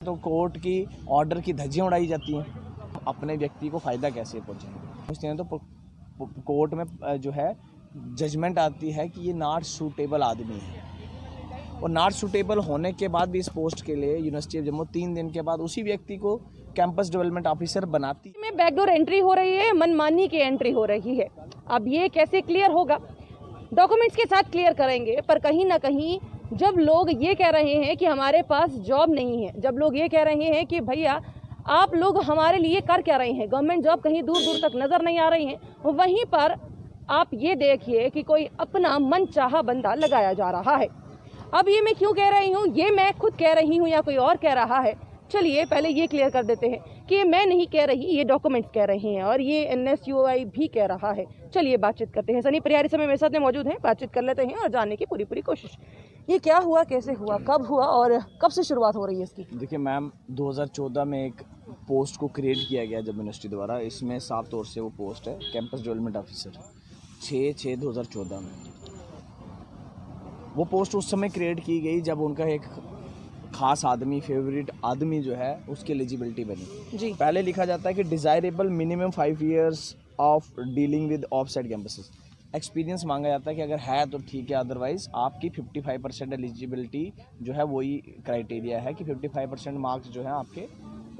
तो कोर्ट की ऑर्डर की धज्जियां उड़ाई जाती हैं, अपने व्यक्ति को फ़ायदा कैसे पहुंचेंगे। सोचते हैं तो कोर्ट में जो है जजमेंट आती है कि ये नॉट सूटेबल आदमी है, और नॉट सूटेबल होने के बाद भी इस पोस्ट के लिए यूनिवर्सिटी ऑफ जम्मू 3 दिन के बाद उसी व्यक्ति को कैंपस डेवलपमेंट ऑफिसर बनाती में बैकडोर एंट्री हो रही है, मनमानी की एंट्री हो रही है। अब ये कैसे क्लियर होगा? डॉक्यूमेंट्स के साथ क्लियर करेंगे, पर कहीं ना कहीं जब लोग ये कह रहे हैं कि हमारे पास जॉब नहीं है, जब लोग ये कह रहे हैं कि भैया आप लोग हमारे लिए कर क्या रहे हैं, गवर्नमेंट जॉब कहीं दूर दूर तक नजर नहीं आ रही है, वहीं पर आप ये देखिए कि कोई अपना मनचाहा बंदा लगाया जा रहा है। अब ये मैं क्यों कह रही हूँ, ये मैं खुद कह रही हूँ या कोई और कह रहा है, चलिए पहले ये क्लियर कर देते हैं कि ये मैं नहीं कह रही, ये डॉक्यूमेंट्स कह रहे हैं और ये NSUI भी कह रहा है। चलिए बातचीत करते हैं। सनी परिहारी समय मेरे साथ में मौजूद हैं, बातचीत कर लेते हैं और जानने की पूरी कोशिश। ये क्या हुआ, कैसे हुआ, कब हुआ और कब से शुरुआत हो रही है इसकी? देखिए मैम, 2014 में एक पोस्ट को क्रिएट किया गया जब यूनिवर्सिटी द्वारा। इसमें साफ तौर से वो पोस्ट है कैंपस डेवलपमेंट ऑफिसर, 6/6/2014 में। वो पोस्ट उस समय क्रिएट की गई जब उनका एक खास आदमी, फेवरेट आदमी जो है उसकी एलिजिबिलिटी बनी जी। पहले लिखा जाता है कि desirable minimum 5 years of dealing with offside campuses. Experience मांगा जाता है कि अगर है तो ठीक है, अदरवाइज आपकी 55% एलिजिबिलिटी जो है वही क्राइटेरिया है कि 55% मार्क्स जो है आपके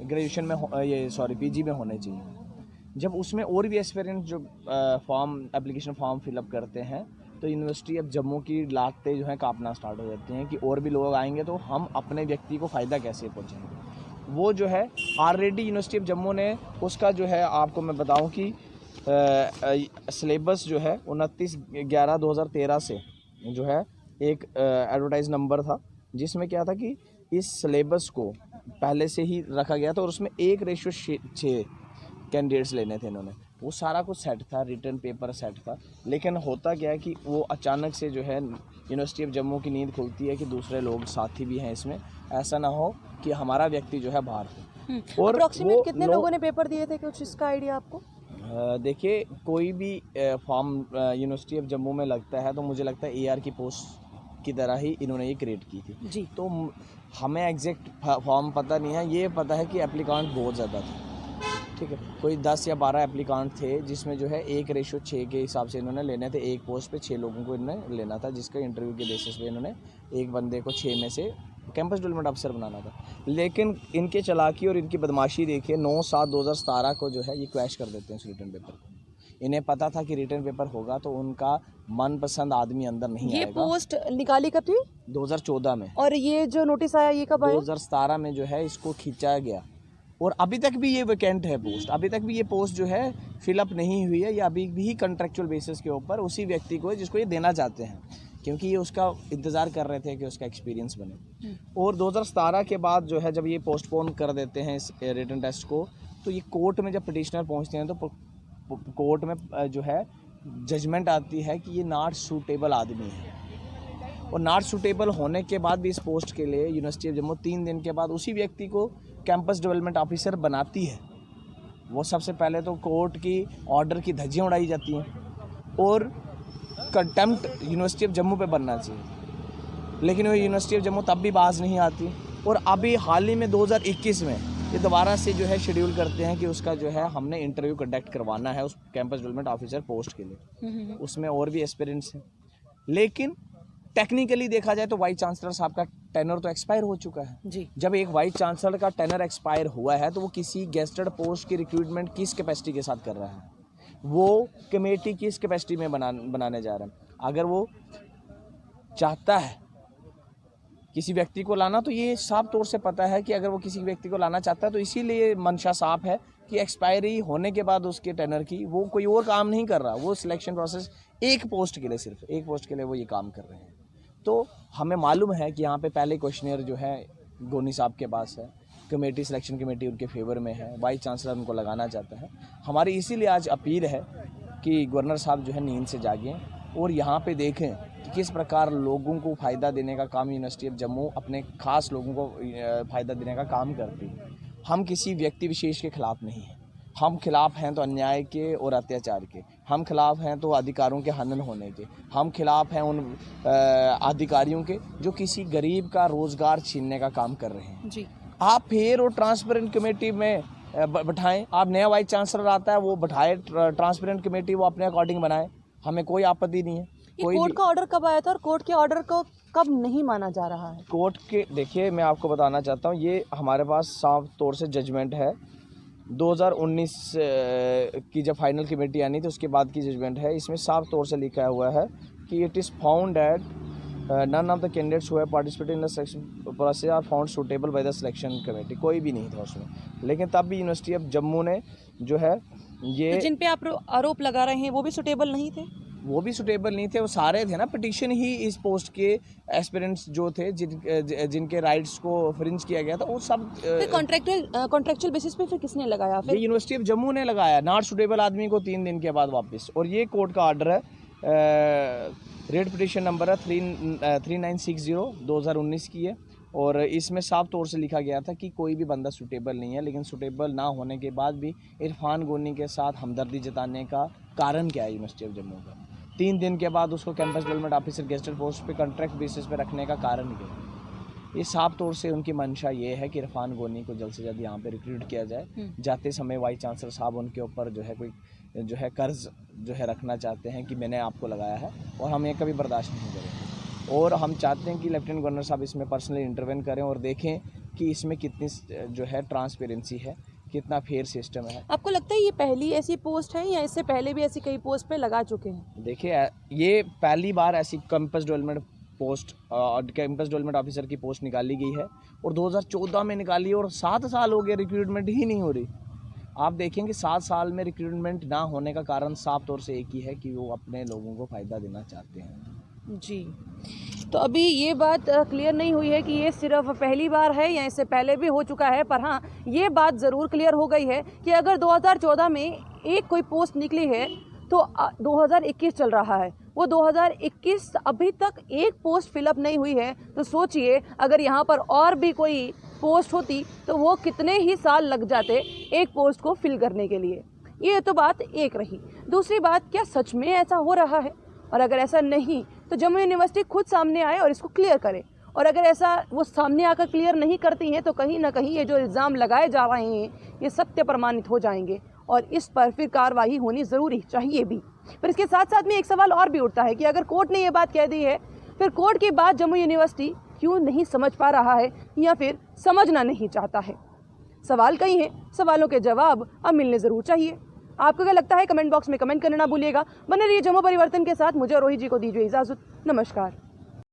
ग्रेजुएशन में PG में होने चाहिए। जब उसमें और भी एस्पिरेंट जो एप्लीकेशन फॉर्म फिलअप करते हैं तो यूनिवर्सिटी ऑफ जम्मू की लातें जो है कांपना स्टार्ट हो जाती हैं कि और भी लोग आएंगे तो हम अपने व्यक्ति को फ़ायदा कैसे पहुंचेंगे। वो जो है ऑलरेडी यूनिवर्सिटी ऑफ जम्मू ने उसका जो है, आपको मैं बताऊं कि सिलेबस जो है 29/11/2013 से जो है एक एडवर्टाइज नंबर था जिसमें क्या था कि इस सिलेबस को पहले से ही रखा गया था और उसमें 1:6 कैंडिडेट्स लेने थे इन्होंने। वो सारा कुछ सेट था, रिटर्न पेपर सेट था, लेकिन होता क्या है कि वो अचानक से जो है यूनिवर्सिटी ऑफ जम्मू की नींद खुलती है कि दूसरे लोग साथी भी हैं इसमें, ऐसा ना हो कि हमारा व्यक्ति जो है बाहर हो। और अप्रॉक्सीमेट कितने लोगों ने पेपर दिए थे, कुछ इसका आइडिया आपको? देखिए, कोई भी फॉर्म यूनिवर्सिटी ऑफ जम्मू में लगता है तो मुझे लगता है AR की पोस्ट की तरह ही इन्होंने ये क्रिएट की थी जी। तो हमें एग्जैक्ट फॉर्म पता नहीं है, ये पता है कि एप्लीकांट बहुत ज़्यादा थे। ठीक है, कोई 10 या 12 एप्लीकांट थे जिसमें जो है 1:6 के हिसाब से इन्होंने लेने थे। एक पोस्ट पे 6 लोगों को इन्होंने लेना था, जिसका इंटरव्यू के बेसिस पे इन्होंने एक बंदे को 6 में से कैंपस डेवलपमेंट ऑफिसर बनाना था। लेकिन इनके चालाकी और इनकी बदमाशी देखिए, 9/7/2017 को जो है ये क्रैश कर देते हैं उस रिटर्न पेपर को। इन्हें पता था कि रिटर्न पेपर होगा तो उनका मनपसंद आदमी अंदर नहीं आएगा। ये पोस्ट निकाली कब थी? 2014 में। और ये जो नोटिस आया ये कब आया? 2017 में जो है इसको खींचा गया और अभी तक भी ये वैकेंट है पोस्ट, अभी तक भी ये पोस्ट जो है फिलअप नहीं हुई है। या अभी भी कंट्रेक्चुअल बेसिस के ऊपर उसी व्यक्ति को जिसको ये देना चाहते हैं, क्योंकि ये उसका इंतज़ार कर रहे थे कि उसका एक्सपीरियंस बने। और 2017 के बाद जो है जब ये पोस्टपोन कर देते हैं इस रिटन टेस्ट को, तो ये कोर्ट में जब पिटिशनर पहुंचते हैं तो कोर्ट में जो है जजमेंट आती है कि ये नॉट सूटेबल आदमी है, और नॉट सूटेबल होने के बाद भी इस पोस्ट के लिए यूनिवर्सिटी ऑफ जम्मू 3 दिन के बाद उसी व्यक्ति को कैंपस डेवलपमेंट ऑफिसर बनाती है। वो सबसे पहले तो कोर्ट की ऑर्डर की धज्जियां उड़ाई जाती हैं और कंटेम्प्ट यूनिवर्सिटी ऑफ जम्मू पे बनना चाहिए, लेकिन वो यूनिवर्सिटी ऑफ जम्मू तब भी बाज नहीं आती। और अभी हाल ही में 2021 में ये दोबारा से जो है शेड्यूल करते हैं कि उसका जो है हमने इंटरव्यू कंडक्ट करवाना है उस कैंपस डेवलपमेंट ऑफिसर पोस्ट के लिए। उसमें और भी एस्पिरेंट्स हैं, लेकिन टेक्निकली देखा जाए तो वाइस चांसलर साहब का टेनर तो एक्सपायर हो चुका है जी। जब एक वाइस चांसलर का टेनर एक्सपायर हुआ है तो वो किसी गेस्टेड पोस्ट की रिक्रूटमेंट किस कैपेसिटी के साथ कर रहा है, वो कमेटी किस कैपेसिटी में बनाने जा रहा है। अगर वो चाहता है किसी व्यक्ति को लाना, तो ये साफ तौर से पता है कि अगर वो किसी व्यक्ति को लाना चाहता है तो इसीलिए मंशा साफ है कि एक्सपायरी होने के बाद उसके टेनर की वो कोई और काम नहीं कर रहा, वो सिलेक्शन प्रोसेस एक पोस्ट के लिए, सिर्फ एक पोस्ट के लिए वो ये काम कर रहे हैं। तो हमें मालूम है कि यहाँ पे पहले क्वेश्चनियर जो है गोनी साहब के पास है, कमेटी सिलेक्शन कमेटी उनके फेवर में है, वाइस चांसलर उनको लगाना चाहता है। हमारी इसीलिए आज अपील है कि गवर्नर साहब जो है नींद से जागें और यहाँ पे देखें कि किस प्रकार लोगों को फ़ायदा देने का काम यूनिवर्सिटी ऑफ जम्मू अपने खास लोगों को फ़ायदा देने का काम करती है। हम किसी व्यक्ति विशेष के खिलाफ नहीं हैं, हम खिलाफ हैं तो अन्याय के और अत्याचार के, हम खिलाफ हैं तो अधिकारों के हनन होने के, हम खिलाफ हैं उन अधिकारियों के जो किसी गरीब का रोज़गार छीनने का काम कर रहे हैं। जी। आप फिर वो ट्रांसपेरेंट कमेटी में बैठाएं। आप नया वाइस चांसलर आता है वो बैठाए ट्रांसपेरेंट कमेटी, वो अपने अकॉर्डिंग बनाए, हमें कोई आपत्ति नहीं है। ये कोर्ट का ऑर्डर कब आया था और कोर्ट के ऑर्डर को कब नहीं माना जा रहा है? कोर्ट के देखिए, मैं आपको बताना चाहता हूँ, ये हमारे पास साफ तौर से जजमेंट है 2019 की जब फाइनल कमेटी आनी थी उसके बाद की जजमेंट है। इसमें साफ तौर से लिखा हुआ है कि it is found that none of the candidates who have participated in the selection process are found suitable by the selection committee. कोई भी नहीं था उसमें, लेकिन तब भी यूनिवर्सिटी ऑफ जम्मू ने जो है ये तो जिन पे आप आरोप लगा रहे हैं वो भी सुटेबल नहीं थे? वो भी सुटेबल नहीं थे, वो सारे थे ना। पिटीशन ही इस पोस्ट के एस्पिरेंट्स जो थे जिनके राइट्स को फ्रिंज किया गया था वो सब कॉन्ट्रेक्चुअल बेसिस पे फिर किसने लगाया? ये यूनिवर्सिटी ऑफ जम्मू ने लगाया, नॉट सुटेबल आदमी को 3 दिन के बाद वापस। और ये कोर्ट का ऑर्डर है, रेट पिटीशन नंबर है 3960 2019 की है। और इसमें साफ तौर से लिखा गया था कि कोई भी बंदा सूटेबल नहीं है, लेकिन सूटेबल ना होने के बाद भी इरफान गोनी के साथ हमदर्दी जताने का कारण क्या है यूनिवर्सिटी ऑफ जम्मू का? 3 दिन के बाद उसको campus development officer gazetted post पे कॉन्ट्रैक्ट बेसिस पे रखने का कारण क्या है? ये साफ तौर से उनकी मंशा ये है कि इरफान गोनी को जल्द से जल्द यहाँ पे रिक्रूट किया जाए। जाते समय वाइस चांसलर साहब उनके ऊपर जो है कोई जो है कर्ज जो है रखना चाहते हैं कि मैंने आपको लगाया है, और हम ये कभी बर्दाश्त नहीं करेंगे। और हम चाहते हैं कि लेफ्टिनेंट गवर्नर साहब इसमें पर्सनली इंटरवेन करें और देखें कि इसमें कितनी जो है ट्रांसपेरेंसी है, कितना फेयर सिस्टम है। आपको लगता है ये पहली ऐसी पोस्ट है या इससे पहले भी ऐसी कई पोस्ट पे लगा चुके हैं? देखिए, ये पहली बार ऐसी campus development post campus development officer की पोस्ट निकाली गई है, और 2014 में निकाली, और 7 साल हो गए रिक्रूटमेंट ही नहीं हो रही। आप देखेंगे 7 साल में रिक्रूटमेंट ना होने का कारण साफ तौर से एक ही है कि वो अपने लोगों को फ़ायदा देना चाहते हैं। जी, तो अभी ये बात क्लियर नहीं हुई है कि ये सिर्फ पहली बार है या इससे पहले भी हो चुका है, पर हाँ ये बात ज़रूर क्लियर हो गई है कि अगर 2014 में एक कोई पोस्ट निकली है तो 2021 चल रहा है, वो 2021 अभी तक एक पोस्ट फिलअप नहीं हुई है। तो सोचिए अगर यहाँ पर और भी कोई पोस्ट होती तो वो कितने ही साल लग जाते एक पोस्ट को फिल करने के लिए। ये तो बात एक रही। दूसरी बात, क्या सच में ऐसा हो रहा है? और अगर ऐसा नहीं तो जम्मू यूनिवर्सिटी खुद सामने आए और इसको क्लियर करे। और अगर ऐसा वो सामने आकर क्लियर नहीं करती हैं तो कहीं ना कहीं ये जो इल्ज़ाम लगाए जा रहे हैं ये सत्य प्रमाणित हो जाएंगे, और इस पर फिर कार्रवाई होनी ज़रूरी चाहिए भी। पर इसके साथ साथ में एक सवाल और भी उठता है कि अगर कोर्ट ने ये बात कह दी है, फिर कोर्ट की बात जम्मू यूनिवर्सिटी क्यों नहीं समझ पा रहा है या फिर समझना नहीं चाहता है? सवाल कई हैं, सवालों के जवाब अब मिलने ज़रूर चाहिए। आपको क्या लगता है? कमेंट बॉक्स में कमेंट करना ना भूलिएगा। बने रहिए जम्मू परिवर्तन के साथ। मुझे और रोहित जी को दीजिए इजाज़त। नमस्कार।